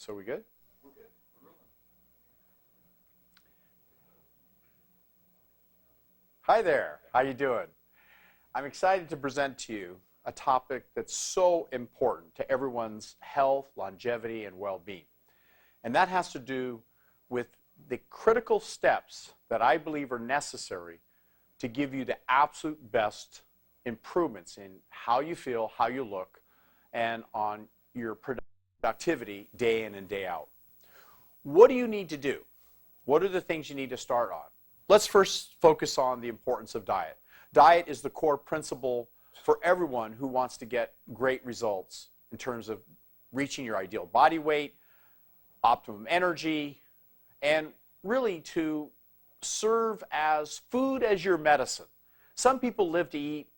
So we good? We're good. We're rolling. Hi there. How you doing? I'm excited to present to you a topic that's so important to everyone's health, longevity, and well-being. And that has to do with the critical steps that I believe are necessary to give you the absolute best improvements in how you feel, how you look, and on your productivity day in and day out. What do you need to do? What are the things you need to start on? Let's first focus on the importance of diet. Diet is the core principle for everyone who wants to get great results in terms of reaching your ideal body weight, optimum energy, and really to serve as food as your medicine. Some people live to eat,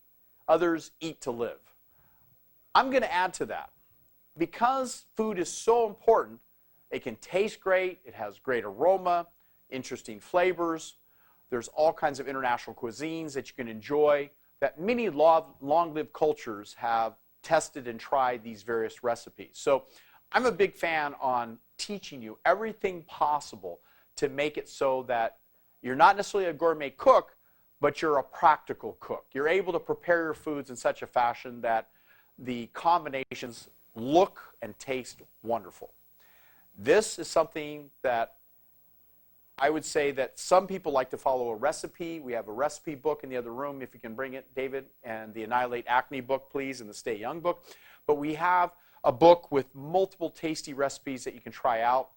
others eat to live. I'm going to add to that. Because food is so important, it can taste great, it has great aroma, interesting flavors. There's all kinds of international cuisines that you can enjoy, that many long-lived cultures have tested and tried these various recipes. So I'm a big fan on teaching you everything possible to make it so that you're not necessarily a gourmet cook, but you're a practical cook. You're able to prepare your foods in such a fashion that the combinations look and taste wonderful. This is something that I would say that some people like to follow a recipe. We have a recipe book in the other room, if you can bring it, David, and the Annihilate Acne book, please, and the Stay Young book. But we have a book with multiple tasty recipes that you can try out,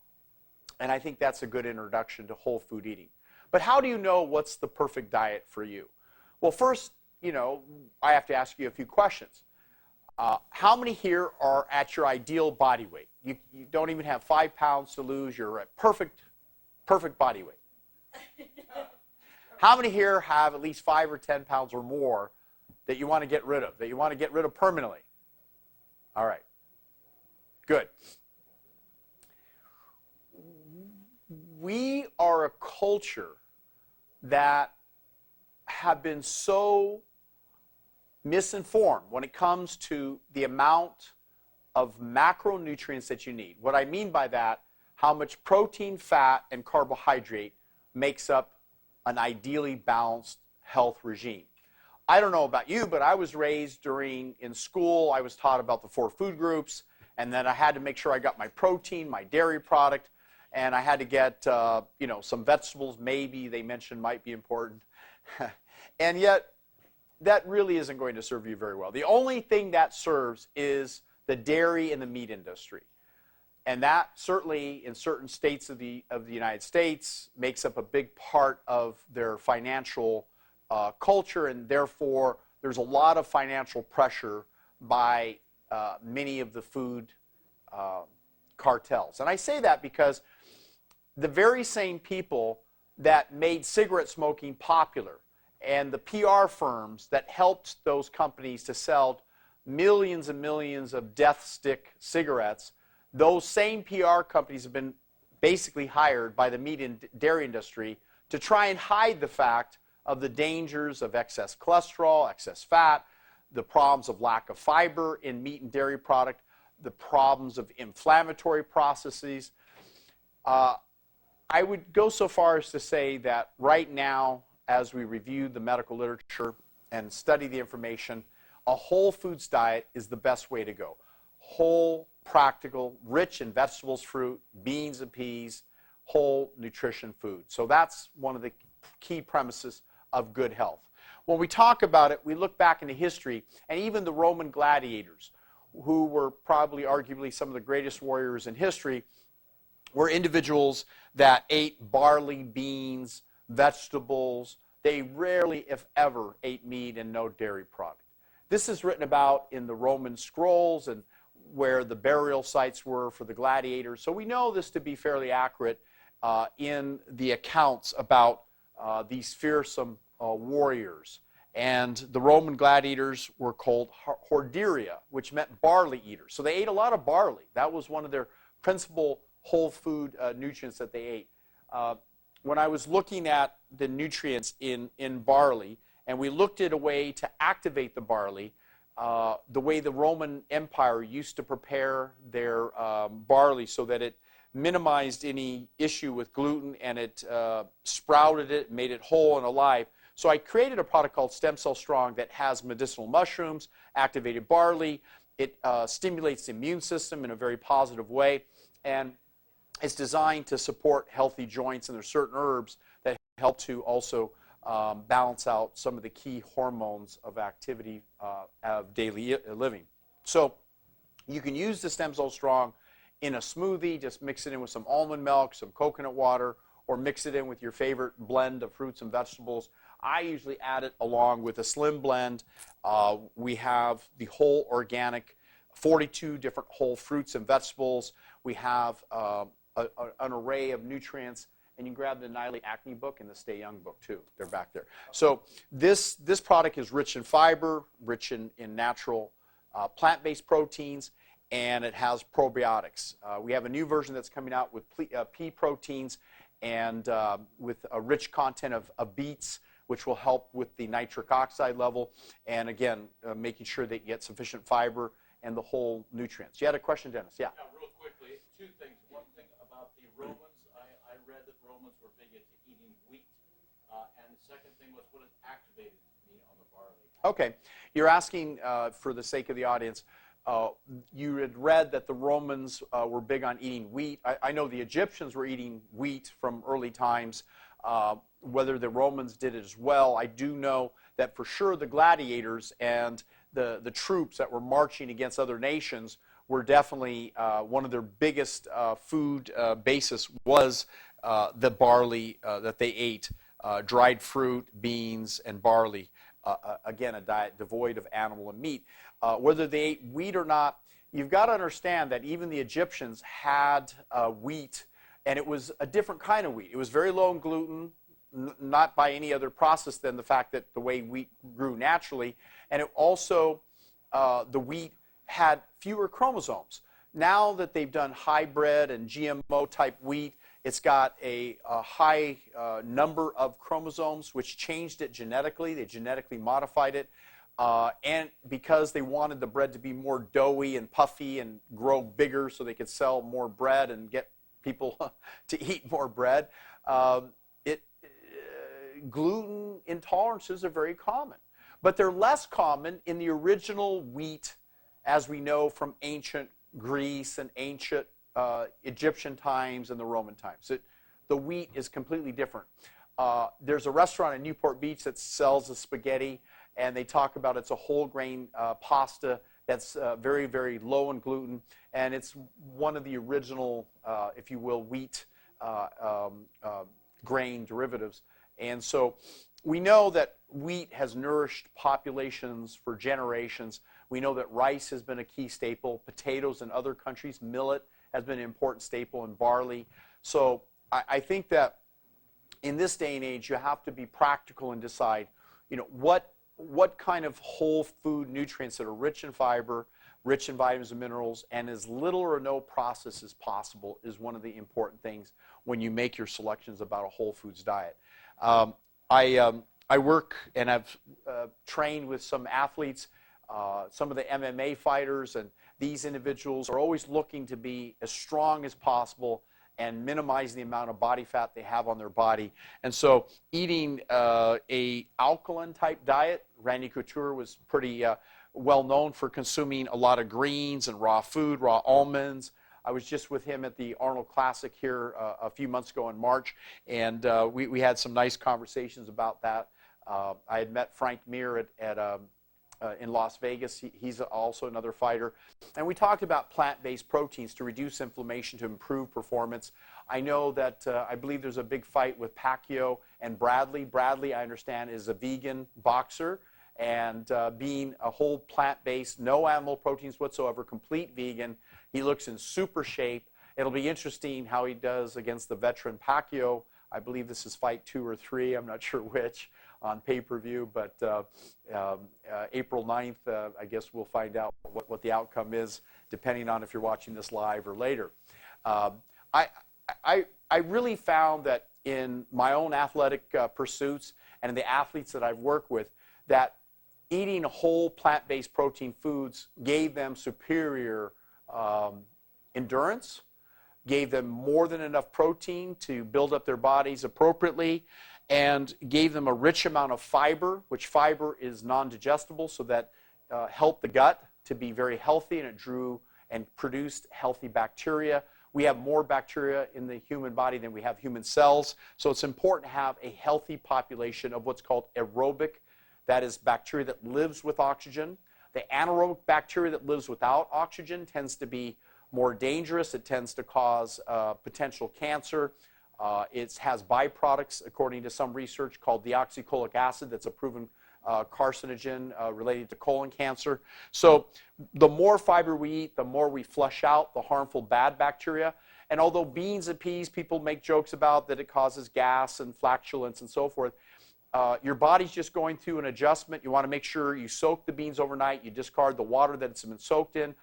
and I think that's a good introduction to whole food eating. But how do you know what's the perfect diet for you? Well, first, I have to ask you a few questions. How many here are at your ideal body weight? You don't even have 5 pounds to lose. You're at perfect body weight. How many here have at least 5 or 10 pounds or more that you want to get rid of, that you want to get rid of permanently? All right. Good. We are a culture that have been so misinformed when it comes to the amount of macronutrients that you need. What I mean by that, how much protein, fat, and carbohydrate makes up an ideally balanced health regime. I don't know about you, but I was raised in school, I was taught about the 4 food groups, and then I had to make sure I got my protein, my dairy product, and I had to get some vegetables, maybe they mentioned might be important. And yet, that really isn't going to serve you very well. The only thing that serves is the dairy and the meat industry. And that certainly in certain states of the United States makes up a big part of their financial culture, and therefore there's a lot of financial pressure by many of the food cartels. And I say that because the very same people that made cigarette smoking popular and the PR firms that helped those companies to sell millions and millions of death stick cigarettes, those same PR companies have been basically hired by the meat and dairy industry to try and hide the fact of the dangers of excess cholesterol, excess fat, the problems of lack of fiber in meat and dairy product, the problems of inflammatory processes. I would go so far as to say that right now, as we review the medical literature and study the information, a whole foods diet is the best way to go. Whole, practical, rich in vegetables, fruit, beans and peas, whole nutrition food. So that's one of the key premises of good health. When we talk about it, we look back into history, and even the Roman gladiators, who were probably arguably some of the greatest warriors in history, were individuals that ate barley, beans, vegetables. They rarely, if ever, ate meat and no dairy product. This is written about in the Roman scrolls and where the burial sites were for the gladiators. So we know this to be fairly accurate in the accounts about these fearsome warriors. And the Roman gladiators were called horderia, which meant barley eaters. So they ate a lot of barley. That was one of their principal whole food nutrients that they ate. When I was looking at the nutrients in barley, and we looked at a way to activate the barley, the way the Roman Empire used to prepare their barley so that it minimized any issue with gluten, and it sprouted it, made it whole and alive. So I created a product called Stem Cell Strong that has medicinal mushrooms, activated barley. It stimulates the immune system in a very positive way, and it's designed to support healthy joints, and there's certain herbs that help to also balance out some of the key hormones of activity of daily living. So you can use the Stem Cell Strong in a smoothie, just mix it in with some almond milk, some coconut water, or mix it in with your favorite blend of fruits and vegetables. I usually add it along with a slim blend. We have the whole organic, 42 different whole fruits and vegetables. We have an array of nutrients, and you can grab the Niley Acne book and the Stay Young book too. They're back there. So this product is rich in fiber, rich in natural plant-based proteins, and it has probiotics. We have a new version that's coming out with pea proteins and with a rich content of beets, which will help with the nitric oxide level, and again, making sure that you get sufficient fiber and the whole nutrients. You had a question, Dennis? Yeah. Yeah, real quickly, two things. One thing about the Romans, I read that Romans were big into eating wheat, and the second thing was what is activated meat on the barley. Okay, you're asking for the sake of the audience. You had read that the Romans were big on eating wheat. I know the Egyptians were eating wheat from early times. Whether the Romans did it as well, I do know that for sure the gladiators and the troops that were marching against other nations were definitely one of their biggest food basis was the barley that they ate, dried fruit, beans, and barley. Again, a diet devoid of animal and meat. Whether they ate wheat or not, you've got to understand that even the Egyptians had wheat, and it was a different kind of wheat. It was very low in gluten, not by any other process than the fact that the way wheat grew naturally. And it also, the wheat had fewer chromosomes. Now that they've done hybrid and GMO type wheat, it's got a high number of chromosomes, which changed it genetically. They genetically modified it. And because they wanted the bread to be more doughy and puffy and grow bigger so they could sell more bread and get people to eat more bread, gluten intolerances are very common. But they're less common in the original wheat, as we know from ancient Greece and ancient Egyptian times and the Roman times. The wheat is completely different. There's a restaurant in Newport Beach that sells the spaghetti, and they talk about it's a whole grain pasta that's very, very low in gluten, and it's one of the original, if you will, wheat grain derivatives. And so we know that wheat has nourished populations for generations. We know that rice has been a key staple. Potatoes in other countries, millet has been an important staple, and barley. So I think that in this day and age, you have to be practical and decide, what kind of whole food nutrients that are rich in fiber, rich in vitamins and minerals, and as little or no process as possible is one of the important things when you make your selections about a whole foods diet. I work and I've trained with some athletes, some of the MMA fighters, and these individuals are always looking to be as strong as possible and minimizing the amount of body fat they have on their body. And so eating a alkaline type diet, Randy Couture was pretty well known for consuming a lot of greens and raw food, raw almonds. I was just with him at the Arnold Classic here a few months ago in March, and we had some nice conversations about that. I had met Frank Mir in Las Vegas. He's also another fighter. And we talked about plant-based proteins to reduce inflammation, to improve performance. I know that I believe there's a big fight with Pacquiao and Bradley. Bradley, I understand, is a vegan boxer. And being a whole plant-based, no animal proteins whatsoever, complete vegan, he looks in super shape. It'll be interesting how he does against the veteran Pacquiao. I believe this is fight 2 or 3. I'm not sure which on pay-per-view, but April 9th, I guess we'll find out what the outcome is, depending on if you're watching this live or later. I really found that in my own athletic pursuits and in the athletes that I've worked with, that eating whole plant-based protein foods gave them superior endurance, gave them more than enough protein to build up their bodies appropriately, and gave them a rich amount of fiber, which fiber is non-digestible, so that helped the gut to be very healthy, and it drew and produced healthy bacteria. We have more bacteria in the human body than we have human cells, so it's important to have a healthy population of what's called aerobic, that is bacteria that lives with oxygen. The anaerobic bacteria that lives without oxygen tends to be more dangerous. It tends to cause potential cancer. It has byproducts, according to some research, called deoxycholic acid that's a proven carcinogen related to colon cancer. So the more fiber we eat, the more we flush out the harmful bad bacteria. And although beans and peas, people make jokes about that it causes gas and flatulence and so forth, your body's just going through an adjustment. You want to make sure you soak the beans overnight. You discard the water that it's been soaked in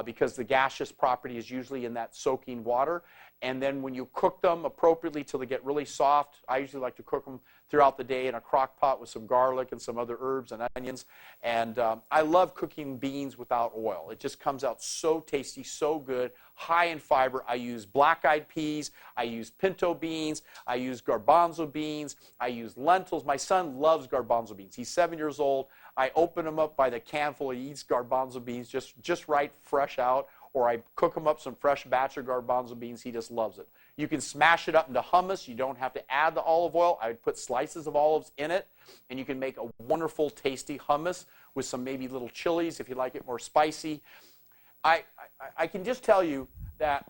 because the gaseous property is usually in that soaking water. And then when you cook them appropriately till they get really soft, I usually like to cook them throughout the day in a crock pot with some garlic and some other herbs and onions. And I love cooking beans without oil. It just comes out so tasty, so good, high in fiber. I use black-eyed peas. I use pinto beans. I use garbanzo beans. I use lentils. My son loves garbanzo beans. He's 7 years old. I open him up by the canful. He eats garbanzo beans just right, fresh out. Or I cook him up some fresh batch of garbanzo beans. He just loves it. You can smash it up into hummus. You don't have to add the olive oil. I would put slices of olives in it, and you can make a wonderful, tasty hummus with some maybe little chilies if you like it more spicy. I can just tell you that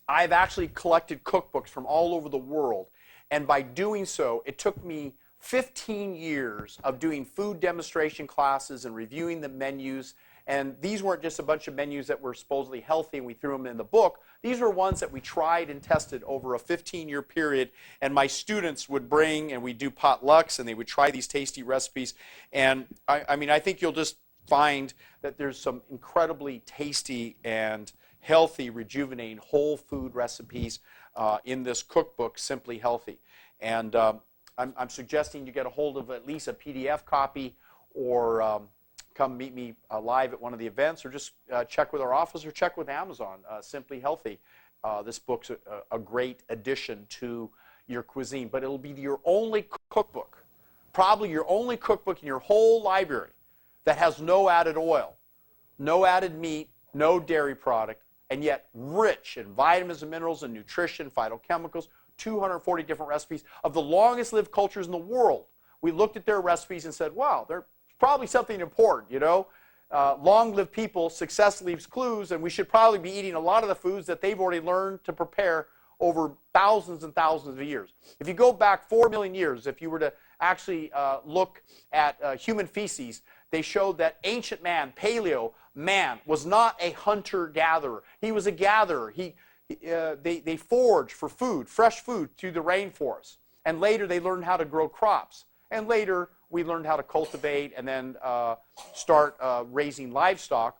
I've actually collected cookbooks from all over the world, and by doing so, it took me 15 years of doing food demonstration classes and reviewing the menus. And these weren't just a bunch of menus that were supposedly healthy and we threw them in the book. These were ones that we tried and tested over a 15-year period. And my students would bring, and we'd do potlucks, and they would try these tasty recipes. And I think you'll just find that there's some incredibly tasty and healthy, rejuvenating whole food recipes in this cookbook, Simply Healthy. And I'm suggesting you get a hold of at least a PDF copy, or come meet me live at one of the events, or just check with our office or check with Amazon, Simply Healthy. This book's a great addition to your cuisine, but it'll be your only cookbook, probably your only cookbook in your whole library that has no added oil, no added meat, no dairy product, and yet rich in vitamins and minerals and nutrition, phytochemicals, 240 different recipes of the longest lived cultures in the world. We looked at their recipes and said, wow, they're probably something important, you know. Long-lived people, success leaves clues, and we should probably be eating a lot of the foods that they've already learned to prepare over thousands and thousands of years. If you go back 4 million years, if you were to actually look at human feces, they showed that ancient man, paleo man, was not a hunter-gatherer. He was a gatherer. They foraged for food, fresh food, through the rainforest. And later they learned how to grow crops. And later we learned how to cultivate and then start raising livestock.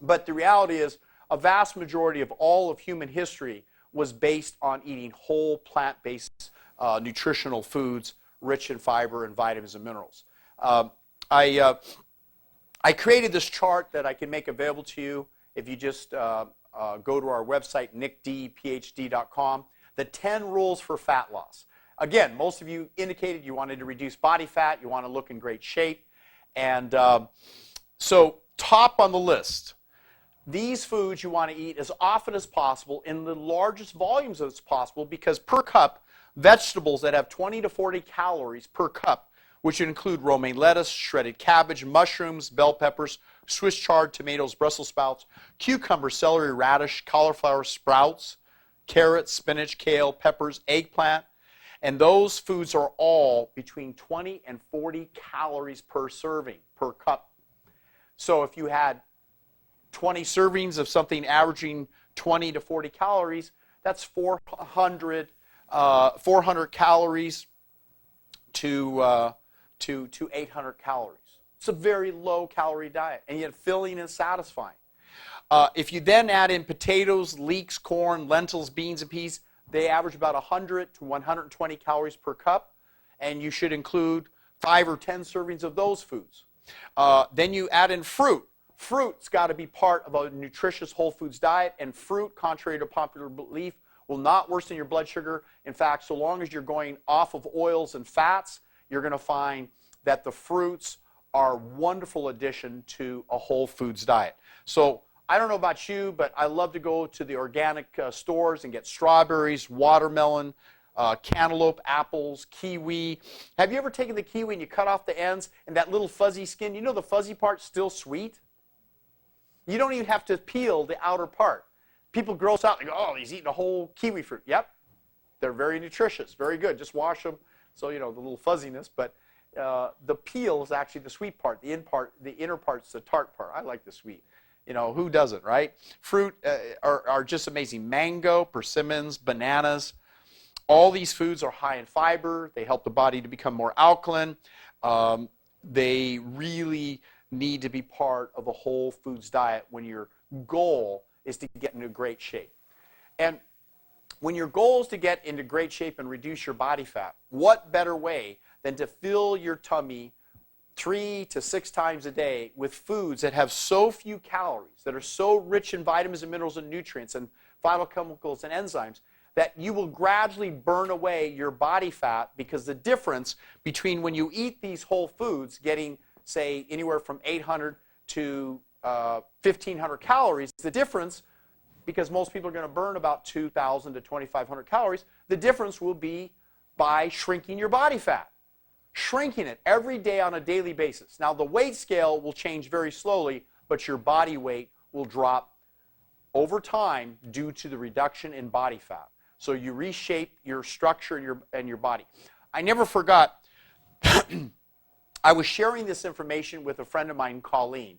But the reality is a vast majority of all of human history was based on eating whole plant-based nutritional foods rich in fiber and vitamins and minerals. I created this chart that I can make available to you if you just go to our website, nickdphd.com, the 10 rules for fat loss. Again, most of you indicated you wanted to reduce body fat, you want to look in great shape. And so top on the list, these foods you want to eat as often as possible in the largest volumes as possible, because per cup, vegetables that have 20 to 40 calories per cup, which would include romaine lettuce, shredded cabbage, mushrooms, bell peppers, Swiss chard, tomatoes, Brussels sprouts, cucumber, celery, radish, cauliflower, sprouts, carrots, spinach, kale, peppers, eggplant. And those foods are all between 20 and 40 calories per serving, per cup. So if you had 20 servings of something averaging 20 to 40 calories, that's 400 calories to 800 calories. It's a very low calorie diet, and yet filling and satisfying. If you then add in potatoes, leeks, corn, lentils, beans, and peas, they average about 100 to 120 calories per cup, and you should include 5 or 10 servings of those foods. Then you add in fruit. Fruit's got to be part of a nutritious whole foods diet, and fruit, contrary to popular belief, will not worsen your blood sugar. In fact, so long as you're going off of oils and fats, you're going to find that the fruits are a wonderful addition to a whole foods diet. So I don't know about you, but I love to go to the organic stores and get strawberries, watermelon, cantaloupe, apples, kiwi. Have you ever taken the kiwi and you cut off the ends and that little fuzzy skin? You know the fuzzy part's still sweet? You don't even have to peel the outer part. People gross out and go, oh, he's eating a whole kiwi fruit. Yep, they're very nutritious, very good. Just wash them, so you know the little fuzziness. But the peel is actually the sweet part. The inner part's the tart part. I like the sweet. You know, who doesn't, right? Fruit are just amazing. Mango, persimmons, bananas. All these foods are high in fiber. They help the body to become more alkaline. They really need to be part of a whole foods diet when your goal is to get into great shape. And when your goal is to get into great shape and reduce your body fat, what better way than to fill your tummy 3 to 6 times a day with foods that have so few calories, that are so rich in vitamins and minerals and nutrients and phytochemicals and enzymes, that you will gradually burn away your body fat, because the difference between when you eat these whole foods, getting, say, anywhere from 800 to 1,500 calories, the difference, because most people are going to burn about 2,000 to 2,500 calories, the difference will be by shrinking your body fat. Shrinking it every day on a daily basis. Now, the weight scale will change very slowly, but your body weight will drop over time due to the reduction in body fat. So you reshape your structure and your body. I never forgot, I was sharing this information with a friend of mine, Colleen.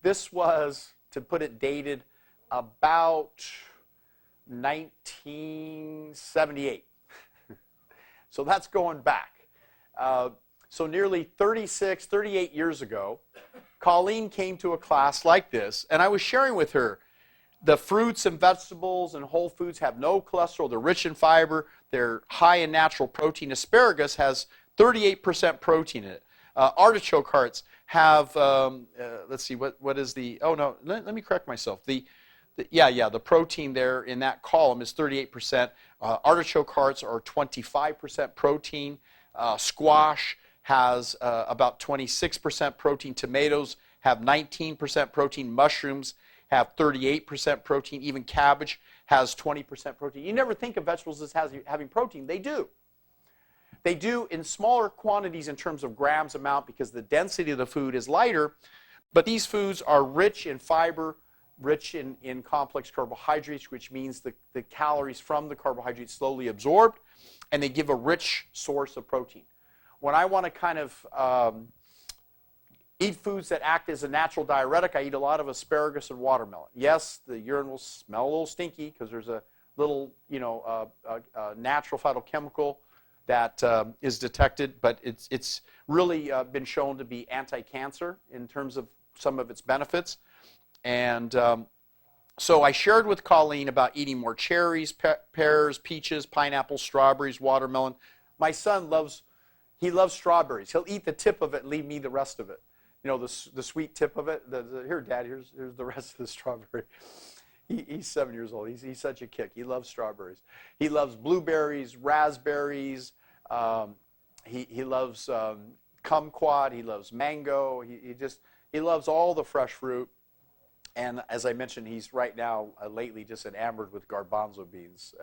This was, to put it, dated about 1978. So that's going back. So nearly 36, 38 years ago, Colleen came to a class like this, and I was sharing with her the fruits and vegetables and whole foods have no cholesterol. They're rich in fiber. They're high in natural protein. Asparagus has 38% protein in it. Artichoke hearts have, let's see, what is the, oh no, let me correct myself. The protein there in that column is 38%. Artichoke hearts are 25% protein. Squash has about 26% protein. Tomatoes have 19% protein. Mushrooms have 38% protein. Even cabbage has 20% protein. You never think of vegetables as having protein. They do. They do in smaller quantities in terms of grams amount, because the density of the food is lighter. But these foods are rich in fiber, rich in complex carbohydrates, which means the calories from the carbohydrates slowly absorbed, and they give a rich source of protein. When I want to kind of eat foods that act as a natural diuretic, I eat a lot of asparagus and watermelon. Yes, the urine will smell a little stinky because there's a little, natural phytochemical that is detected, but it's really been shown to be anti-cancer in terms of some of its benefits. And so I shared with Colleen about eating more cherries, pears, peaches, pineapples, strawberries, watermelon. My son loves strawberries. He'll eat the tip of it and leave me the rest of it. You know, the sweet tip of it. Here, Dad, here's the rest of the strawberry. He's 7 years old. He's such a kick. He loves strawberries. He loves blueberries, raspberries. He loves kumquat. He loves mango. He loves all the fresh fruit. And as I mentioned, he's right now lately just enamored with garbanzo beans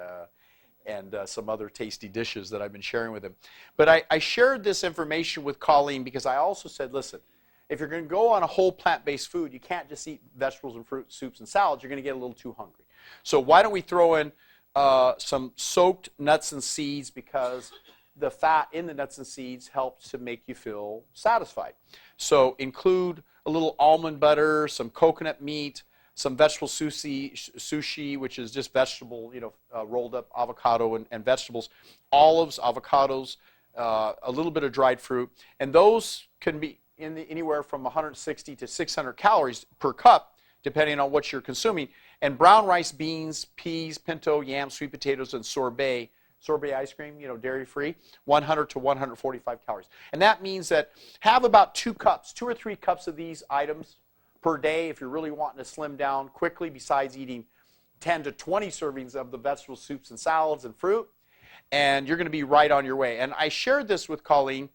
and some other tasty dishes that I've been sharing with him. But I shared this information with Colleen because I also said, listen, if you're going to go on a whole plant-based food, you can't just eat vegetables and fruit, soups and salads. You're going to get a little too hungry. So why don't we throw in some soaked nuts and seeds, because the fat in the nuts and seeds helps to make you feel satisfied. So include a little almond butter, some coconut meat, some vegetable sushi, which is just vegetable, rolled up avocado and vegetables, olives, avocados, a little bit of dried fruit, and those can be anywhere from 160 to 600 calories per cup, depending on what you're consuming. And brown rice, beans, peas, pinto, yams, sweet potatoes, and sorbet sorbet ice cream, dairy-free, 100 to 145 calories. And that means that have about 2 or 3 cups of these items per day if you're really wanting to slim down quickly, besides eating 10 to 20 servings of the vegetable soups and salads and fruit, and you're going to be right on your way. And I shared this with Colleen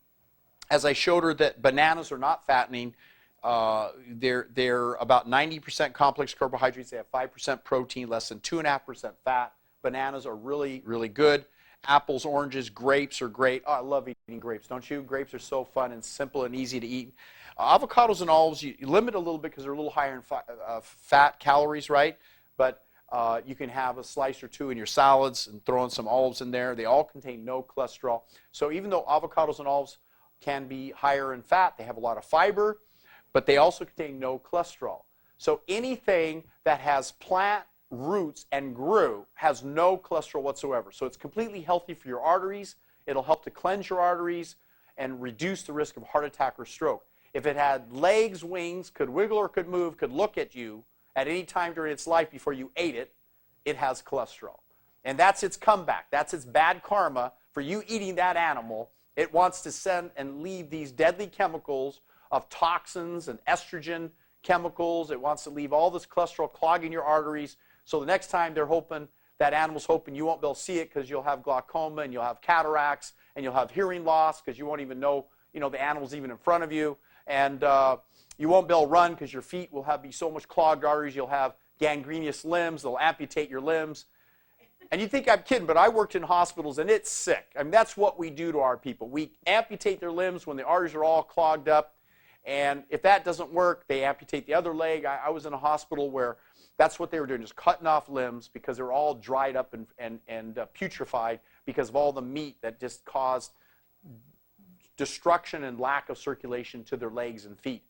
as I showed her that bananas are not fattening. They're about 90% complex carbohydrates. They have 5% protein, less than 2.5% fat. Bananas are really, really good. Apples, oranges, grapes are great. Oh, I love eating grapes, don't you? Grapes are so fun and simple and easy to eat. Avocados and olives, you limit a little bit because they're a little higher in fat calories, right? But you can have a slice or 2 in your salads and throw in some olives in there. They all contain no cholesterol. So even though avocados and olives can be higher in fat, they have a lot of fiber, but they also contain no cholesterol. So anything that has plant roots and grew has no cholesterol whatsoever. So it's completely healthy for your arteries. It'll help to cleanse your arteries and reduce the risk of heart attack or stroke. If it had legs, wings, could wiggle or could move, could look at you at any time during its life before you ate it, it has cholesterol. And that's its comeback. That's its bad karma for you eating that animal. It wants to send and leave these deadly chemicals of toxins and estrogen chemicals. It wants to leave all this cholesterol clogging your arteries. So the next time that animal's hoping you won't be able to see it because you'll have glaucoma and you'll have cataracts and you'll have hearing loss because you won't even know, the animal's even in front of you. And you won't be able to run because your feet will be so much clogged arteries. You'll have gangrenous limbs. They'll amputate your limbs. And you think I'm kidding, but I worked in hospitals and it's sick. I mean, that's what we do to our people. We amputate their limbs when the arteries are all clogged up. And if that doesn't work, they amputate the other leg. I was in a hospital where that's what they were doing, just cutting off limbs because they were all dried up and putrefied because of all the meat that just caused destruction and lack of circulation to their legs and feet.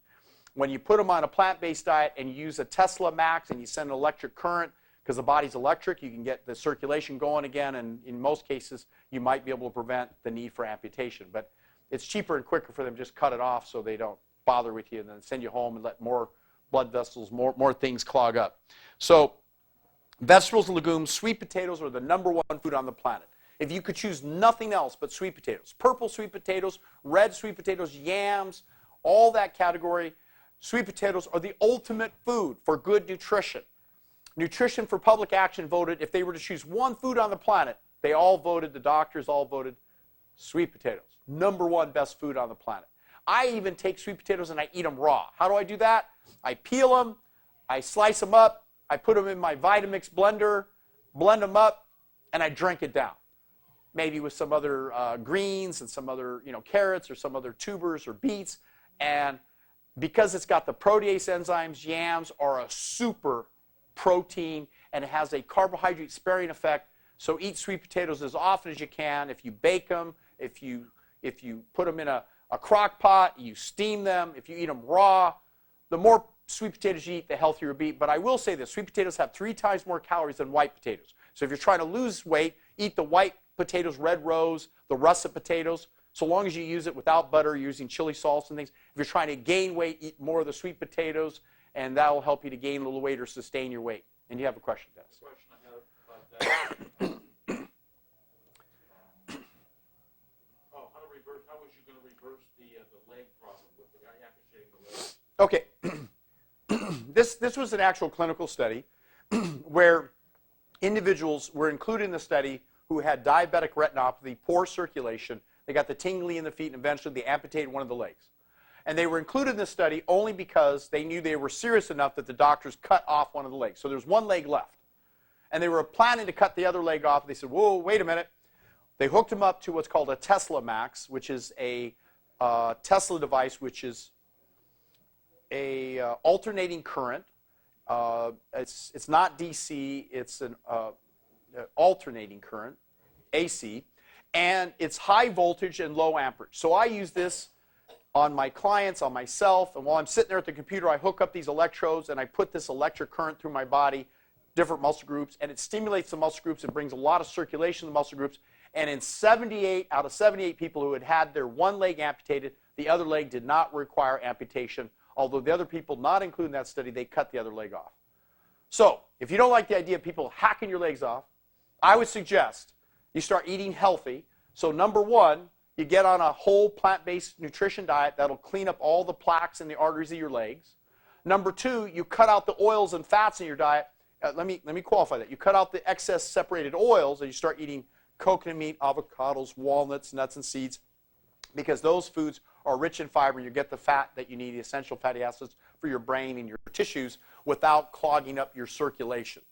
When you put them on a plant-based diet and you use a Tesla Max and you send an electric current, because the body's electric, you can get the circulation going again, and in most cases, you might be able to prevent the need for amputation. But it's cheaper and quicker for them to just cut it off so they don't bother with you and then send you home and let more blood vessels, more things clog up. So vegetables and legumes, sweet potatoes are the #1 food on the planet. If you could choose nothing else but sweet potatoes, purple sweet potatoes, red sweet potatoes, yams, all that category, sweet potatoes are the ultimate food for good nutrition. Nutrition for Public Action voted, if they were to choose one food on the planet, the doctors all voted sweet potatoes. #1 best food on the planet. I even take sweet potatoes and I eat them raw. How do I do that? I peel them, I slice them up, I put them in my Vitamix blender, blend them up, and I drink it down. Maybe with some other greens and some other carrots or some other tubers or beets. And because it's got the protease enzymes, yams are a super protein and it has a carbohydrate sparing effect. So eat sweet potatoes as often as you can. If you bake them, if you put them in a crock pot, you steam them, if you eat them raw, the more sweet potatoes you eat, the healthier you'll be. But I will say this, sweet potatoes have 3 times more calories than white potatoes. So if you're trying to lose weight, eat the white potatoes, red rose, the russet potatoes. So long as you use it without butter, using chili sauce and things. If you're trying to gain weight, eat more of the sweet potatoes, and that will help you to gain a little weight or sustain your weight. And you have a question, Dennis? Question I have about that. How was you going to reverse the leg problem with the guy amputating the leg? Okay. This was an actual clinical study where individuals were included in the study who had diabetic retinopathy, poor circulation. They got the tingling in the feet, and eventually they amputated one of the legs. And they were included in the study only because they knew they were serious enough that the doctors cut off one of the legs. So there's one leg left. And they were planning to cut the other leg off. They said, whoa, wait a minute. They hooked him up to what's called a Tesla Max, which is a Tesla device, which is a alternating current. It's not DC, it's an alternating current, AC, and it's high voltage and low amperage. So I use this on my clients, on myself, and while I'm sitting there at the computer, I hook up these electrodes and I put this electric current through my body, different muscle groups, and it stimulates the muscle groups. It brings a lot of circulation to the muscle groups. And in 78 out of 78 people who had their one leg amputated, the other leg did not require amputation, although the other people not included in that study, they cut the other leg off. So if you don't like the idea of people hacking your legs off, I would suggest you start eating healthy. So number one, you get on a whole plant-based nutrition diet that'll clean up all the plaques in the arteries of your legs. Number two, you cut out the oils and fats in your diet. Let me qualify that. You cut out the excess separated oils and you start eating coconut meat, avocados, walnuts, nuts, and seeds, because those foods are rich in fiber. You get the fat that you need, the essential fatty acids for your brain and your tissues without clogging up your circulation.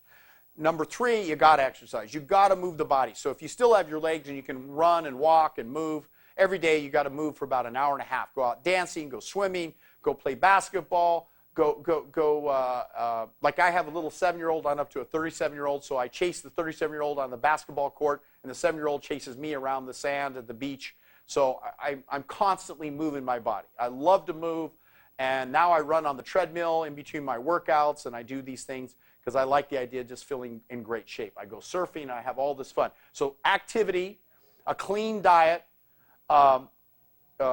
Number three, you got to exercise. You got to move the body. So if you still have your legs and you can run and walk and move, every day you got to move for about an hour and a half. Go out dancing, go swimming, go play basketball, like I have a little 7-year-old on up to a 37-year-old, so I chase the 37-year-old on the basketball court, and the 7-year-old chases me around the sand at the beach. So I'm constantly moving my body. I love to move, and now I run on the treadmill in between my workouts, and I do these things because I like the idea of just feeling in great shape. I go surfing, I have all this fun. So activity, a clean diet,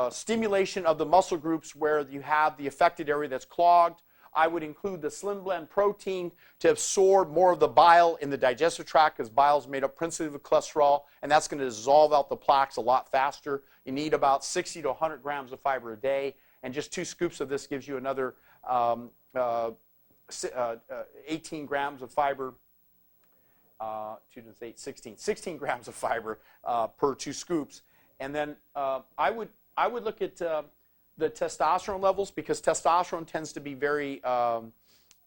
stimulation of the muscle groups where you have the affected area that's clogged. I would include the Slim Blend protein to absorb more of the bile in the digestive tract, because bile is made up principally of cholesterol, and that's going to dissolve out the plaques a lot faster. You need about 60 to 100 grams of fiber a day, and just 2 scoops of this gives you another 18 grams of fiber. 2 to 8, 16 grams of fiber per 2 scoops. And then I would look at the testosterone levels, because testosterone tends to be very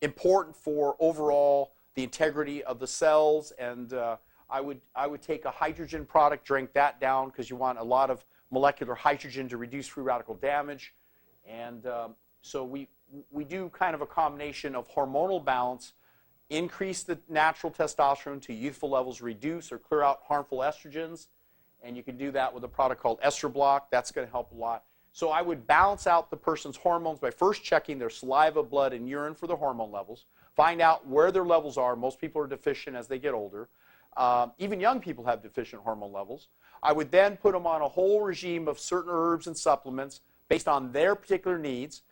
important for overall the integrity of the cells. And I would take a hydrogen product, drink that down, because you want a lot of molecular hydrogen to reduce free radical damage. And so we do kind of a combination of hormonal balance, increase the natural testosterone to youthful levels, reduce or clear out harmful estrogens. And you can do that with a product called Estroblock. That's going to help a lot. So I would balance out the person's hormones by first checking their saliva, blood, and urine for the hormone levels. Find out where their levels are. Most people are deficient as they get older. Even young people have deficient hormone levels. I would then put them on a whole regime of certain herbs and supplements based on their particular needs.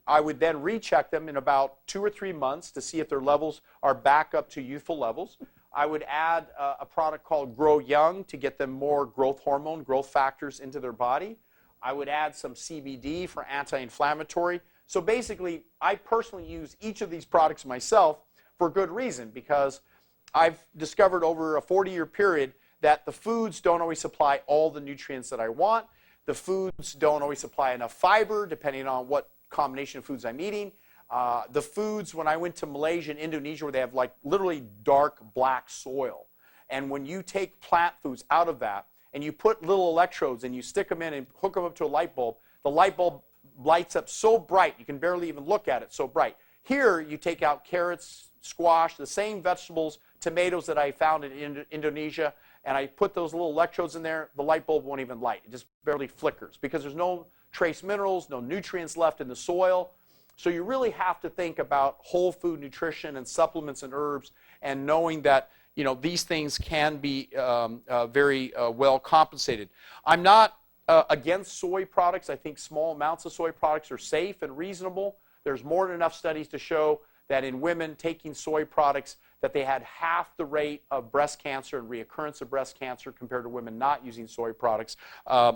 I would then recheck them in about 2 or 3 months to see if their levels are back up to youthful levels. I would add a product called Grow Young to get them more growth hormone, growth factors into their body. I would add some CBD for anti-inflammatory. So basically, I personally use each of these products myself for good reason, because I've discovered over a 40-year period that the foods don't always supply all the nutrients that I want. The foods don't always supply enough fiber, depending on what combination of foods I'm eating. The foods, when I went to Malaysia and Indonesia, where they have like literally dark black soil, and when you take plant foods out of that and you put little electrodes and you stick them in and hook them up to a light bulb, the light bulb lights up so bright you can barely even look at it, so bright. Here you take out carrots, squash, the same vegetables, tomatoes that I found in Indonesia, and I put those little electrodes in there, the light bulb won't even light. It just barely flickers because there's no trace minerals, no nutrients left in the soil. So you really have to think about whole food nutrition and supplements and herbs, and knowing that these things can be very well compensated. I'm not against soy products. I think small amounts of soy products are safe and reasonable. There's more than enough studies to show that in women taking soy products, that they had half the rate of breast cancer and reoccurrence of breast cancer compared to women not using soy products.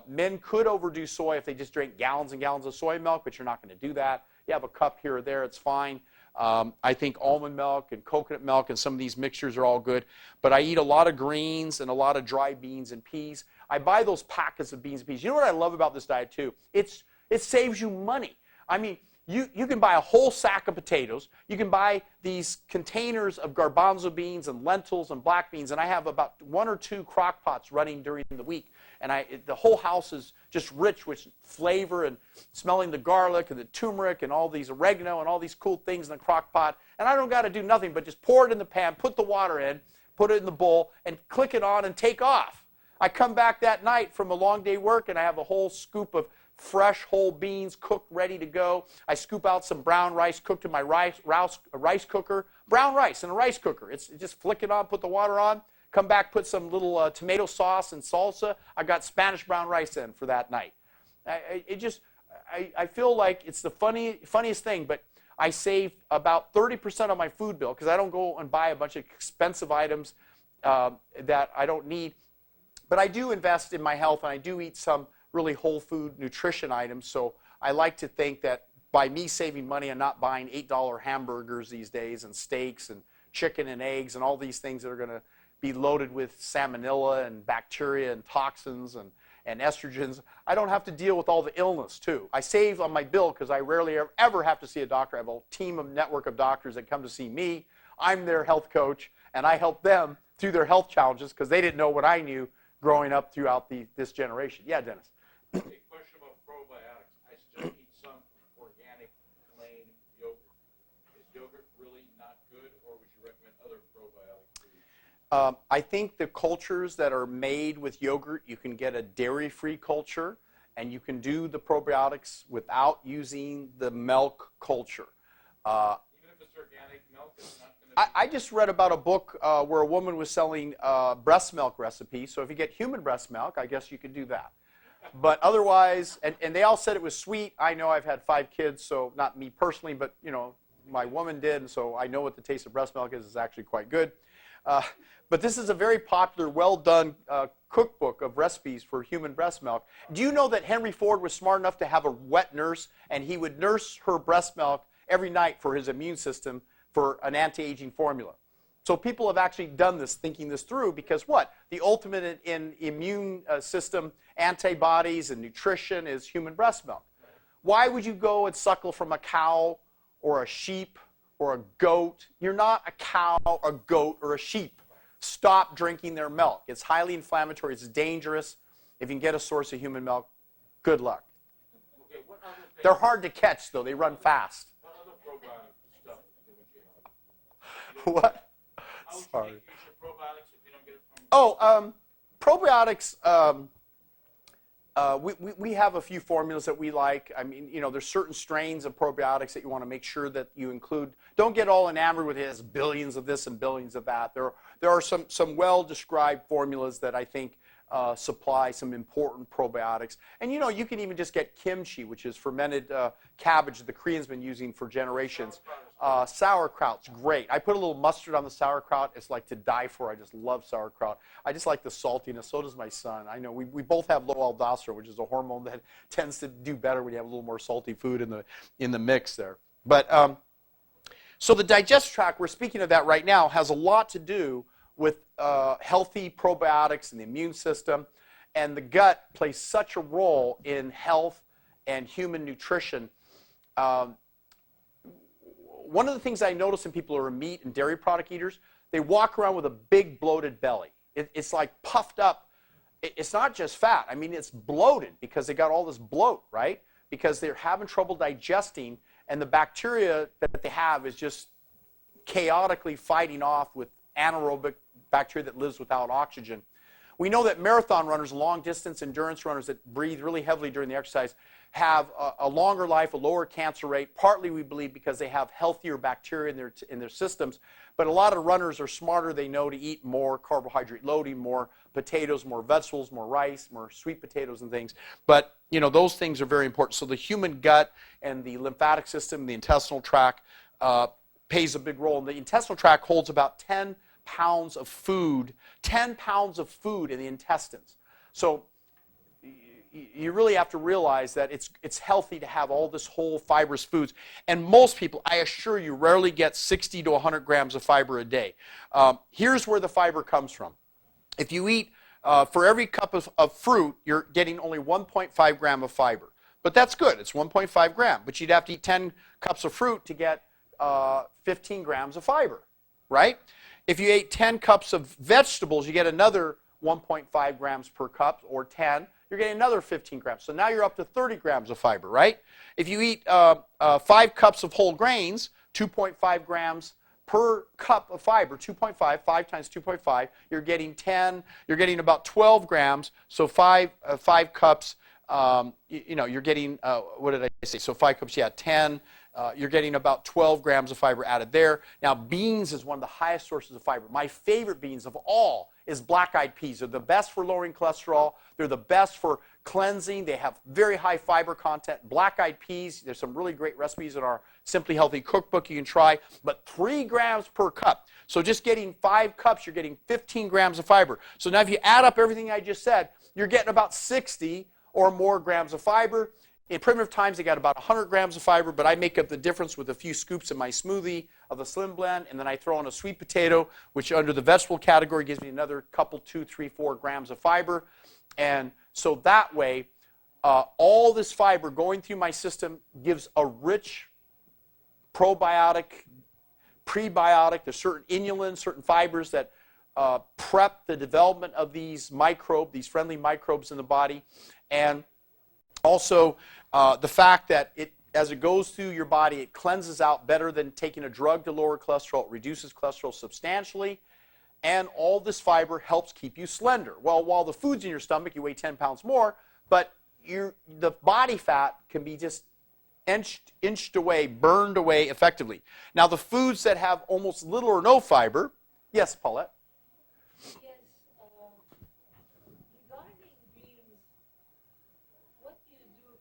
Men could overdo soy if they just drank gallons and gallons of soy milk, but you're not going to do that. You have a cup here or there, it's fine. I think almond milk and coconut milk and some of these mixtures are all good. But I eat a lot of greens and a lot of dry beans and peas. I buy those packets of beans and peas. You know what I love about this diet too? It saves you money. I mean, you can buy a whole sack of potatoes. You can buy these containers of garbanzo beans and lentils and black beans, and I have about 1 or 2 crock pots running during the week. And the whole house is just rich with flavor and smelling the garlic and the turmeric and all these oregano and all these cool things in the crock pot. And I don't got to do nothing but just pour it in the pan, put the water in, put it in the bowl, and click it on and take off. I come back that night from a long day work, and I have a whole scoop of fresh whole beans cooked, ready to go. I scoop out some brown rice cooked in my rice cooker. Brown rice in a rice cooker. It's just flick it on, put the water on, come back, put some little tomato sauce and salsa. I got Spanish brown rice in for that night. I feel like it's the funniest thing, but I save about 30% of my food bill because I don't go and buy a bunch of expensive items that I don't need. But I do invest in my health, and I do eat some really whole food nutrition items. So I like to think that by me saving money and not buying $8 hamburgers these days and steaks and chicken and eggs and all these things that are going to be loaded with salmonella and bacteria and toxins and estrogens, I don't have to deal with all the illness too. I save on my bill because I rarely ever have to see a doctor. I have a team of network of doctors that come to see me. I'm their health coach, and I help them through their health challenges because they didn't know what I knew growing up throughout this generation. Yeah, Dennis? A question about probiotics. I still eat some organic, plain yogurt. Is yogurt really not good, or would you recommend other probiotic foods? I think the cultures that are made with yogurt, you can get a dairy-free culture, and you can do the probiotics without using the milk culture. Even if it's organic milk, it's not going to be... I just read about a book where a woman was selling breast milk recipes. So if you get human breast milk, I guess you could do that. But otherwise, and they all said it was sweet. I know I've had 5 kids, so not me personally, but you know, my woman did, and so I know what the taste of breast milk is. It's actually quite good. But this is a very popular, well-done cookbook of recipes for human breast milk. Do you know that Henry Ford was smart enough to have a wet nurse, and he would nurse her breast milk every night for his immune system for an anti-aging formula? So people have actually done this, thinking this through, because what? The ultimate in immune system, antibodies and nutrition is human breast milk. Why would you go and suckle from a cow or a sheep or a goat? You're not a cow, a goat, or a sheep. Stop drinking their milk. It's highly inflammatory. It's dangerous. If you can get a source of human milk, good luck. Okay, what other things, They're hard to catch, though. They run fast. what other probiotic stuff would you have? What? How would you Sorry. use your probiotics if you don't get it from... Probiotics, we have a few formulas that we like. I mean, you know, there's certain strains of probiotics that you want to make sure that you include. Don't get all enamored with it has billions of this and billions of that. There are some well-described formulas that I think supply some important probiotics. And, you know, you can even just get kimchi, which is fermented cabbage that the Koreans been using for generations. Sauerkraut's great. I put a little mustard on the sauerkraut. It's like to die for. I just love sauerkraut. I just like the saltiness. So does my son. I know we both have low aldosterone, which is a hormone that tends to do better when you have a little more salty food in the mix there. But so the digestive tract, we're speaking of that right now, has a lot to do with healthy probiotics and the immune system. And the gut plays such a role in health and human nutrition. One of the things I notice in people who are meat and dairy product eaters, they walk around with a big bloated belly. It's like puffed up. It's not just fat. I mean, it's bloated because they got all this bloat, right? Because they're having trouble digesting, and the bacteria that they have is just chaotically fighting off with anaerobic bacteria that lives without oxygen. We know that marathon runners, long-distance endurance runners that breathe really heavily during the exercise have a longer life, a lower cancer rate, partly, we believe, because they have healthier bacteria in their systems. But a lot of runners are smarter. They know to eat more carbohydrate loading, more potatoes, more vegetables, more rice, more sweet potatoes and things. But, you know, those things are very important. So the human gut and the lymphatic system, the intestinal tract, plays a big role. And the intestinal tract holds about 10 pounds of food, 10 pounds of food in the intestines. So you really have to realize that it's healthy to have all this whole fibrous foods. And most people, I assure you, rarely get 60 to 100 grams of fiber a day. Here's where the fiber comes from. If you eat, for every cup of fruit, you're getting only 1.5 gram of fiber. But that's good. It's 1.5 gram. But you'd have to eat 10 cups of fruit to get 15 grams of fiber, right? If you ate 10 cups of vegetables, you get another 1.5 grams per cup, or 10. You're getting another 15 grams. So now you're up to 30 grams of fiber, right? If you eat 5 cups of whole grains, 2.5 grams per cup of fiber, 2.5, 5 times 2.5, you're getting 10, you're getting about 12 grams. So 5 cups, you're getting, what did I say? So 5 cups, yeah, 10, You're getting about 12 grams of fiber added there. Now, beans is one of the highest sources of fiber. My favorite beans of all is black-eyed peas. They're the best for lowering cholesterol. They're the best for cleansing. They have very high fiber content. Black-eyed peas, there's some really great recipes in our Simply Healthy cookbook you can try, but 3 grams per cup. So just getting 5 cups, you're getting 15 grams of fiber. So now if you add up everything I just said, you're getting about 60 or more grams of fiber. In primitive times, they got about 100 grams of fiber, but I make up the difference with a few scoops in my smoothie of the Slim Blend, and then I throw in a sweet potato, which under the vegetable category gives me another couple, 2, 3, 4 grams of fiber. And so that way, all this fiber going through my system gives a rich probiotic, prebiotic. There's certain inulins, certain fibers that prep the development of these microbes, these friendly microbes in the body. And also, the fact that as it goes through your body, it cleanses out better than taking a drug to lower cholesterol. It reduces cholesterol substantially. And all this fiber helps keep you slender. Well, while the food's in your stomach, you weigh 10 pounds more, but the body fat can be just inched away, burned away effectively. Now, the foods that have almost little or no fiber, yes, Paulette? Yes, regarding beans, what do you do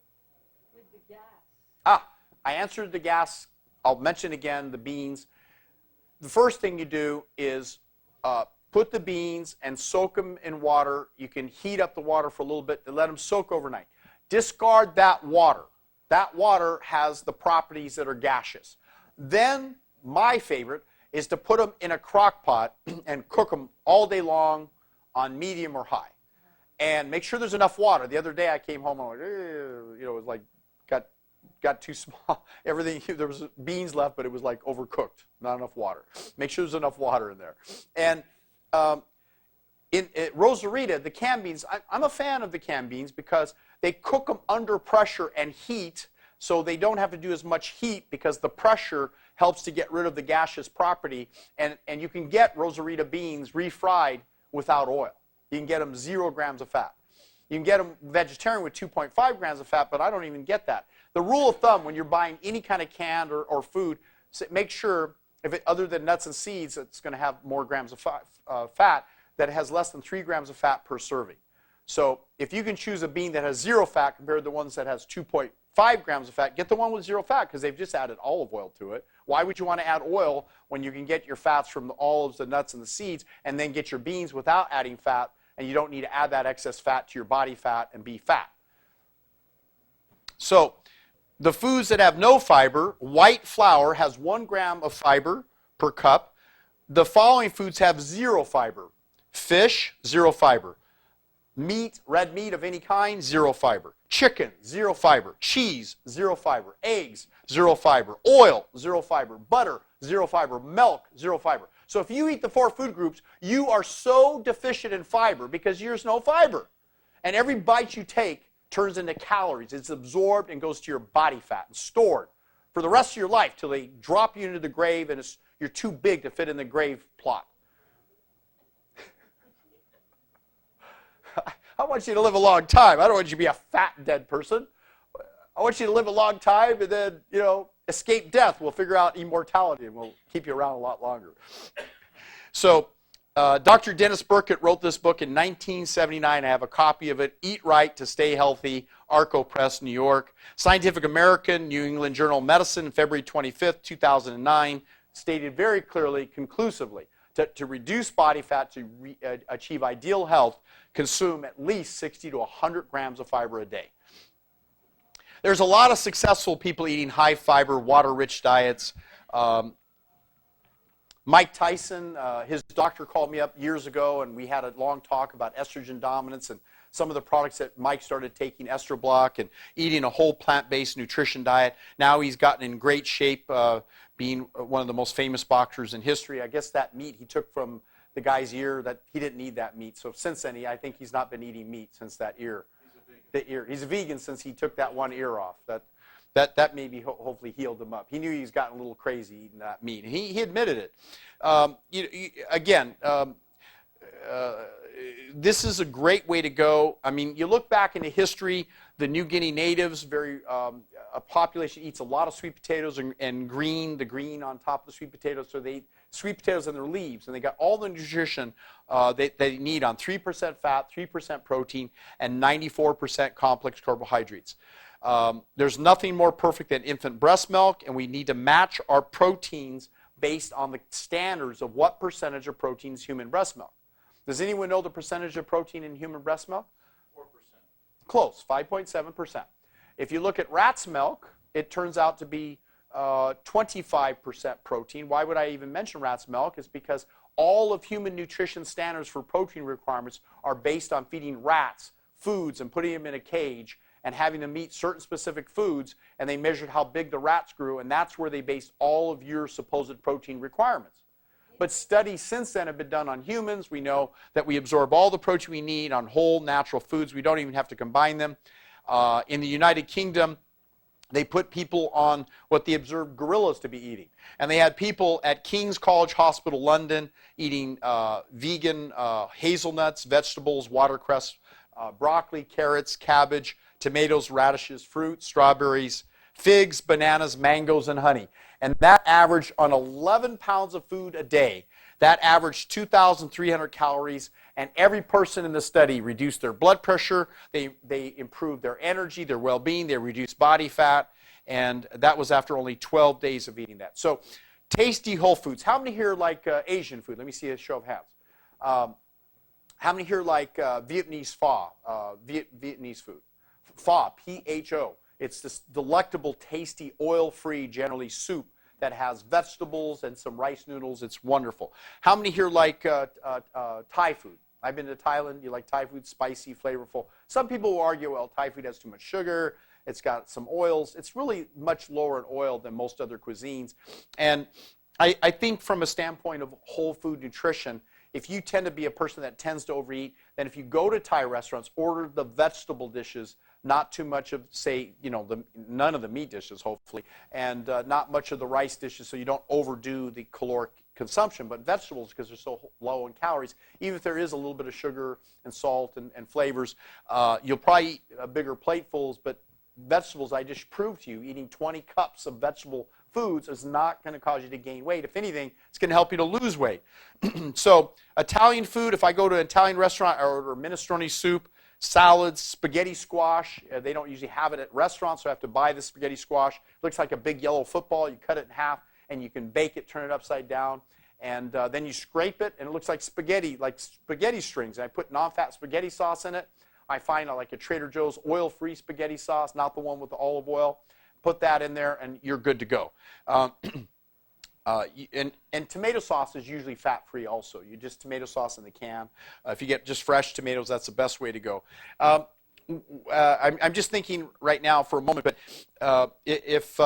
with the gas? I answered the gas. I'll mention again the beans. The first thing you do is put the beans and soak them in water. You can heat up the water for a little bit and let them soak overnight. Discard that water. That water has the properties that are gaseous. Then, my favorite is to put them in a crock pot and cook them all day long on medium or high. And make sure there's enough water. The other day I came home and I'm like, it was like, got too small. Everything, there was beans left, but it was like overcooked. Not enough water. Make sure there's enough water in there. And in Rosarita, the canned beans, I'm a fan of the canned beans because they cook them under pressure and heat, so they don't have to do as much heat because the pressure helps to get rid of the gaseous property. And you can get Rosarita beans refried without oil. You can get them 0 grams of fat. You can get them vegetarian with 2.5 grams of fat, but I don't even get that. The rule of thumb when you're buying any kind of canned or food, make sure, other than nuts and seeds, it's going to have more grams of fat, that it has less than 3 grams of fat per serving. So if you can choose a bean that has 0 fat compared to the ones that has 2.5 grams of fat, get the one with 0 fat because they've just added olive oil to it. Why would you want to add oil when you can get your fats from the olives, the nuts, and the seeds, and then get your beans without adding fat, and you don't need to add that excess fat to your body fat and be fat? So the foods that have no fiber, white flour has 1 gram of fiber per cup. The following foods have 0 fiber. Fish, 0 fiber. Meat, red meat of any kind, 0 fiber. Chicken, 0 fiber. Cheese, 0 fiber. Eggs, 0 fiber. Oil, 0 fiber. Butter, 0 fiber. Milk, 0 fiber. So if you eat the 4 food groups, you are so deficient in fiber because there's no fiber. And every bite you take turns into calories. It's absorbed and goes to your body fat and stored for the rest of your life till they drop you into the grave and you're too big to fit in the grave plot. I want you to live a long time. I don't want you to be a fat, dead person. I want you to live a long time and then, escape death. We'll figure out immortality and we'll keep you around a lot longer. So Dr. Dennis Burkitt wrote this book in 1979. I have a copy of it, Eat Right to Stay Healthy, Arco Press, New York. Scientific American, New England Journal of Medicine, February 25th, 2009, stated very clearly, conclusively, to reduce body fat, to achieve ideal health, consume at least 60 to 100 grams of fiber a day. There's a lot of successful people eating high fiber, water-rich diets. Mike Tyson, his doctor called me up years ago, and we had a long talk about estrogen dominance and some of the products that Mike started taking, Estroblock, and eating a whole plant-based nutrition diet. Now he's gotten in great shape, being one of the most famous boxers in history. I guess that meat he took from the guy's ear, that he didn't need that meat. So since then, I think he's not been eating meat since that ear. He's a vegan since he took that one ear off. That maybe hopefully healed him up. He knew he's gotten a little crazy eating that meat, and he admitted it. This is a great way to go. I mean, you look back into history, the New Guinea natives, very a population eats a lot of sweet potatoes and the green on top of the sweet potatoes, so they eat sweet potatoes and their leaves, and they got all the nutrition they need on 3% fat, 3% protein, and 94% complex carbohydrates. There's nothing more perfect than infant breast milk, and we need to match our proteins based on the standards of what percentage of protein is human breast milk. Does anyone know the percentage of protein in human breast milk? 4%. Close, 5.7%. If you look at rat's milk, it turns out to be 25% protein. Why would I even mention rat's milk? It's because all of human nutrition standards for protein requirements are based on feeding rats foods and putting them in a cage and having them eat certain specific foods, and they measured how big the rats grew, and that's where they based all of your supposed protein requirements. But studies since then have been done on humans. We know that we absorb all the protein we need on whole natural foods. We don't even have to combine them. In the United Kingdom, they put people on what they observed gorillas to be eating. And they had people at King's College Hospital, London, eating vegan hazelnuts, vegetables, watercress, broccoli, carrots, cabbage, tomatoes, radishes, fruit, strawberries, figs, bananas, mangoes, and honey. And that averaged on 11 pounds of food a day. That averaged 2,300 calories, and every person in the study reduced their blood pressure, they improved their energy, their well-being, they reduced body fat, and that was after only 12 days of eating that. So, tasty whole foods. How many here like Asian food? Let me see a show of hands. How many here like Vietnamese pho, Vietnamese food? Pho, P-H-O. It's this delectable, tasty, oil-free, generally soup that has vegetables and some rice noodles. It's wonderful. How many here like Thai food? I've been to Thailand. You like Thai food? Spicy, flavorful. Some people will argue, well, Thai food has too much sugar. It's got some oils. It's really much lower in oil than most other cuisines. And I think from a standpoint of whole food nutrition, if you tend to be a person that tends to overeat, then if you go to Thai restaurants, order the vegetable dishes, not too much of, say, none of the meat dishes, hopefully, and not much of the rice dishes, so you don't overdo the caloric consumption. But vegetables, because they're so low in calories, even if there is a little bit of sugar and salt and flavors, you'll probably eat bigger platefuls. But vegetables, I just proved to you, eating 20 cups of vegetable foods is not going to cause you to gain weight. If anything, it's going to help you to lose weight. So Italian food, if I go to an Italian restaurant, I order minestrone soup, salads, spaghetti squash. They don't usually have it at restaurants, so I have to buy the spaghetti squash. It looks like a big yellow football. You cut it in half, and you can bake it, turn it upside down, and then you scrape it, and it looks like spaghetti strings. And I put non-fat spaghetti sauce in it. I find like a Trader Joe's oil-free spaghetti sauce, not the one with the olive oil. Put that in there, and you're good to go. And tomato sauce is usually fat-free also. You just tomato sauce in the can. If you get just fresh tomatoes, that's the best way to go. I'm just thinking right now for a moment, but if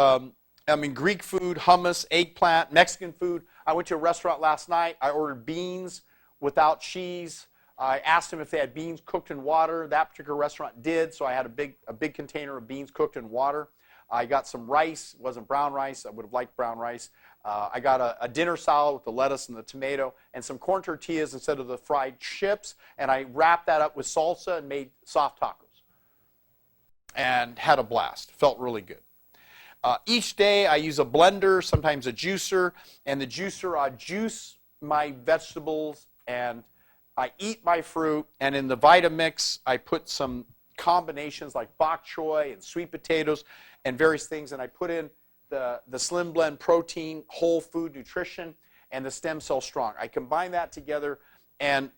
Greek food, hummus, eggplant, Mexican food. I went to a restaurant last night. I ordered beans without cheese. I asked them if they had beans cooked in water. That particular restaurant did, so I had a big container of beans cooked in water. I got some rice. It wasn't brown rice. I would have liked brown rice. I got a dinner salad with the lettuce and the tomato and some corn tortillas instead of the fried chips, and I wrapped that up with salsa and made soft tacos and had a blast. Felt really good. Each day I use a blender, sometimes a juicer, and the juicer, I juice my vegetables and I eat my fruit, and in the Vitamix I put some combinations like bok choy and sweet potatoes and various things, and I put in the Slim Blend protein, whole food nutrition, and the stem cell strong. I combine that together, and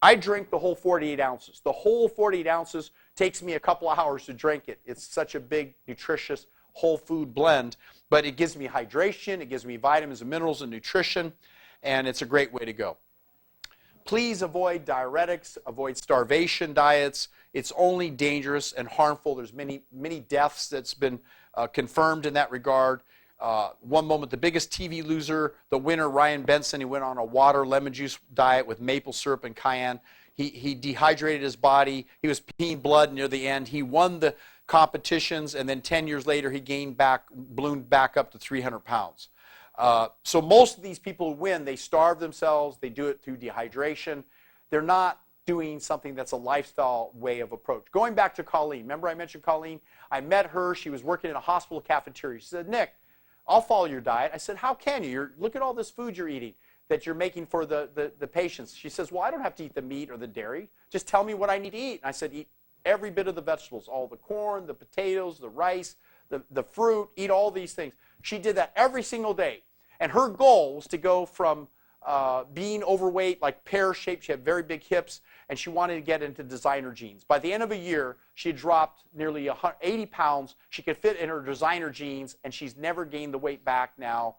I drink the whole 48 ounces. The whole 48 ounces takes me a couple of hours to drink it. It's such a big, nutritious, whole food blend, but it gives me hydration, it gives me vitamins and minerals and nutrition, and it's a great way to go. Please avoid diuretics, avoid starvation diets. It's only dangerous and harmful. There's many deaths that's been confirmed in that regard. One moment, the biggest TV loser, the winner, Ryan Benson, he went on a water lemon juice diet with maple syrup and cayenne. He dehydrated his body. He was peeing blood near the end. He won the competitions, and then 10 years later, he ballooned back up to 300 pounds. So most of these people who win, they starve themselves. They do it through dehydration. They're not doing something that's a lifestyle way of approach. Going back to Colleen, remember I mentioned Colleen? I met her. She was working in a hospital cafeteria. She said, Nick, I'll follow your diet. I said, how can you? Look at all this food you're eating that you're making for the patients. She says, well, I don't have to eat the meat or the dairy. Just tell me what I need to eat. And I said, eat every bit of the vegetables, all the corn, the potatoes, the rice, the fruit, eat all these things. She did that every single day. And her goal was to go from being overweight, like pear-shaped, she had very big hips, and she wanted to get into designer jeans. By the end of a year, she had dropped nearly 80 pounds. She could fit in her designer jeans, and she's never gained the weight back now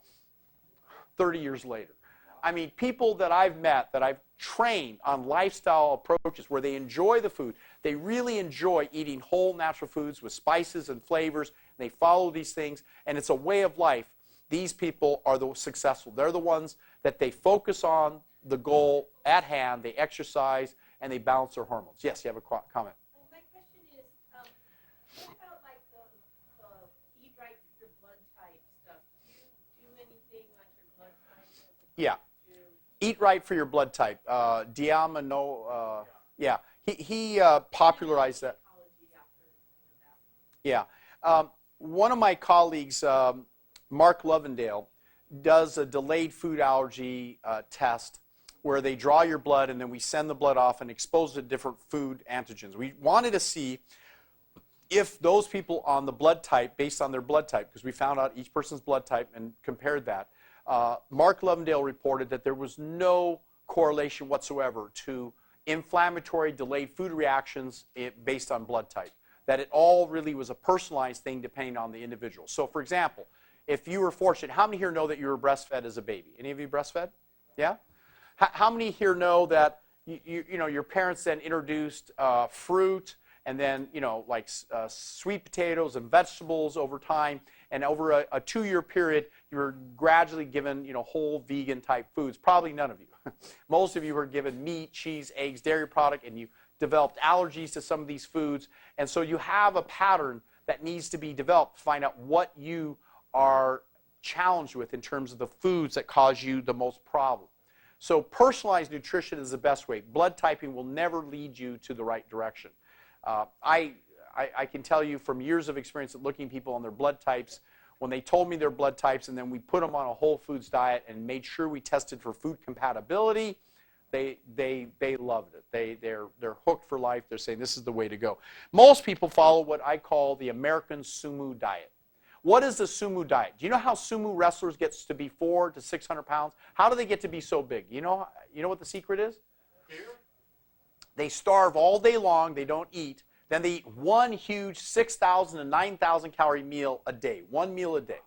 30 years later. I mean, people that I've met, that I've trained on lifestyle approaches where they enjoy the food, they really enjoy eating whole natural foods with spices and flavors, and they follow these things, and it's a way of life. These people are the successful. They're the ones that they focus on the goal at hand, they exercise, and they balance their hormones. Yes, you have a comment. My question is, what about like the eat right for your blood type stuff? Do you do anything like your blood type? Yeah. Eat right for your blood type. Diamano, yeah. He popularized that. Yeah. One of my colleagues, Mark Lovendale, does a delayed food allergy test where they draw your blood and then we send the blood off and expose it to different food antigens. We wanted to see if those people on the blood type, based on their blood type, because we found out each person's blood type and compared that, Mark Lovendale reported that there was no correlation whatsoever to inflammatory delayed food reactions based on blood type, that it all really was a personalized thing depending on the individual. So for example, if you were fortunate, how many here know that you were breastfed as a baby? Any of you breastfed? Yeah? How many here know that you know your parents then introduced fruit and then like sweet potatoes and vegetables over time, and over a 2-year period you were gradually given whole vegan type foods? Probably none of you. Most of you were given meat, cheese, eggs, dairy product, and you developed allergies to some of these foods, and so you have a pattern that needs to be developed to find out what you are challenged with in terms of the foods that cause you the most problem. So personalized nutrition is the best way. Blood typing will never lead you to the right direction. I can tell you from years of experience at looking at people on their blood types, when they told me their blood types and then we put them on a whole foods diet and made sure we tested for food compatibility, they loved it. They're hooked for life. They're saying this is the way to go. Most people follow what I call the American sumo diet. What is the sumo diet? Do you know how sumo wrestlers get to be 400 to 600 pounds? How do they get to be so big? You know what the secret is? Here? They starve all day long. They don't eat. Then they eat one huge 6,000 to 9,000 calorie meal a day, one meal a day.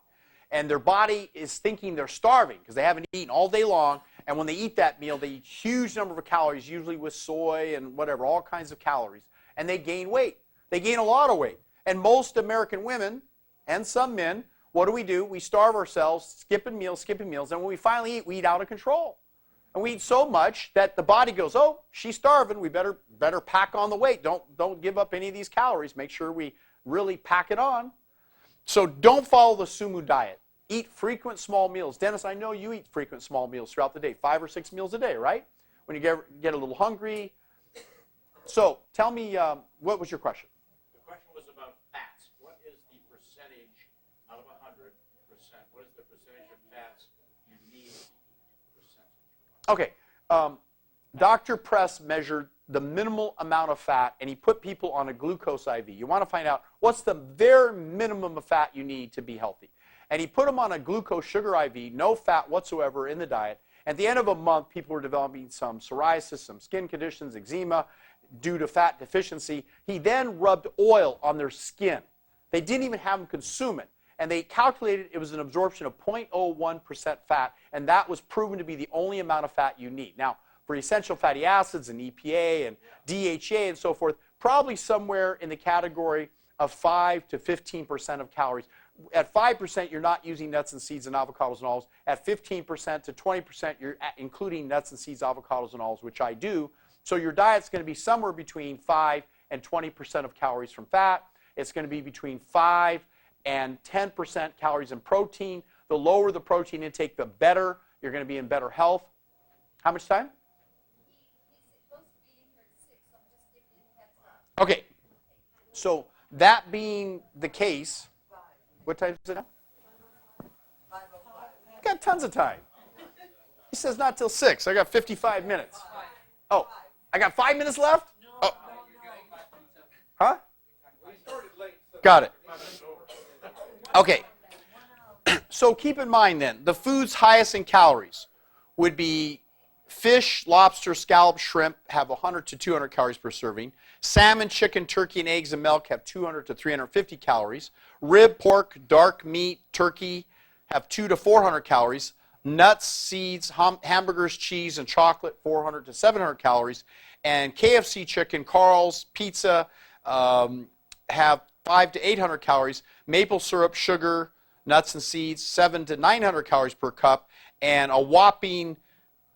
And their body is thinking they're starving because they haven't eaten all day long. And when they eat that meal, they eat huge number of calories, usually with soy and whatever, all kinds of calories. And they gain weight. They gain a lot of weight. And most American women and some men, what do? We starve ourselves, skipping meals. And when we finally eat, we eat out of control. And we eat so much that the body goes, oh, she's starving. We better pack on the weight. Don't give up any of these calories. Make sure we really pack it on. So don't follow the sumo diet. Eat frequent small meals. Dennis, I know you eat frequent small meals throughout the day, 5 or 6 meals a day, right? When you get a little hungry. So tell me, what was your question? The question was about fats. What is the percentage out of 100%? What is the percentage of fats you need percentage? Okay. Dr. Press measured the minimal amount of fat, and he put people on a glucose IV. You want to find out what's the very minimum of fat you need to be healthy. And he put them on a glucose sugar IV, no fat whatsoever in the diet. At the end of a month, people were developing some psoriasis, some skin conditions, eczema, due to fat deficiency. He then rubbed oil on their skin. They didn't even have them consume it. And they calculated it was an absorption of 0.01% fat, and that was proven to be the only amount of fat you need. Now, for essential fatty acids and EPA and DHA and so forth, probably somewhere in the category of 5 to 15% of calories. At 5%, you're not using nuts and seeds and avocados and olives. At 15% to 20%, you're including nuts and seeds, avocados and olives, which I do. So your diet's going to be somewhere between 5 and 20% of calories from fat. It's going to be between 5 and 10% calories in protein. The lower the protein intake, the better. You're going to be in better health. How much time? He's supposed to be in here Okay, so that being the case, what time is it now? Got tons of time. He says not till 6. I got 55 minutes. Oh, I got 5 minutes left? Oh. Huh? Got it. Okay. So keep in mind then, the foods highest in calories would be fish, lobster, scallop, shrimp have 100 to 200 calories per serving. Salmon, chicken, turkey, and eggs and milk have 200 to 350 calories. Rib, pork, dark meat, turkey have 200 to 400 calories. Nuts, seeds, hamburgers, cheese, and chocolate, 400 to 700 calories. And KFC chicken, Carl's, pizza have 500 to 800 calories. Maple syrup, sugar, nuts and seeds, 700 to 900 calories per cup. And a whopping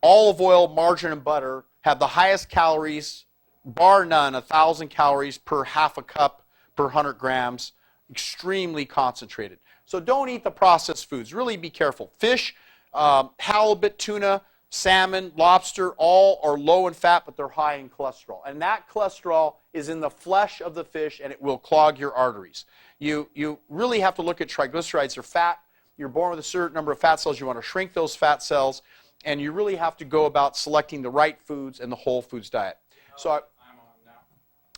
olive oil, margarine, and butter have the highest calories, bar none, 1,000 calories per half a cup per 100 grams. Extremely concentrated. So don't eat the processed foods. Really be careful. Fish, halibut, tuna, salmon, lobster, all are low in fat, but they're high in cholesterol. And that cholesterol is in the flesh of the fish, and it will clog your arteries. You really have to look at triglycerides. They're fat. You're born with a certain number of fat cells. You want to shrink those fat cells, and you really have to go about selecting the right foods and the whole foods diet. So I'm on now.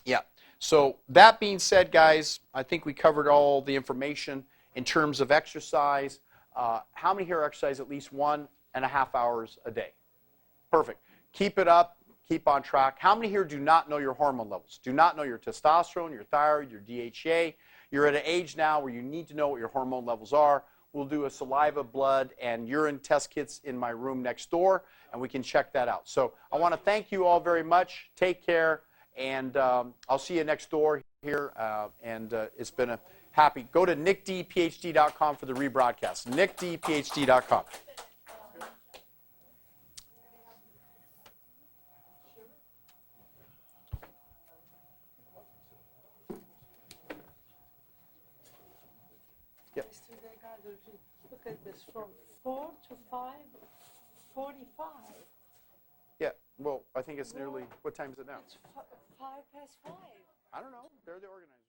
Yeah. So that being said, guys, I think we covered all the information in terms of exercise. How many here exercise at least 1.5 hours a day? Perfect. Keep it up. Keep on track. How many here do not know your hormone levels? Do not know your testosterone, your thyroid, your DHEA? You're at an age now where you need to know what your hormone levels are. We'll do a saliva, blood, and urine test kits in my room next door, and we can check that out. So I want to thank you all very much. Take care, and I'll see you next door here. It's been a happy. Go to nickdphd.com for the rebroadcast. nickdphd.com. Yep. Mr. Delgado, look at this, from 4 to 5:45. Yeah, well, I think it's nearly, what time is it now? It's 5 past 5. I don't know. They're the organizers.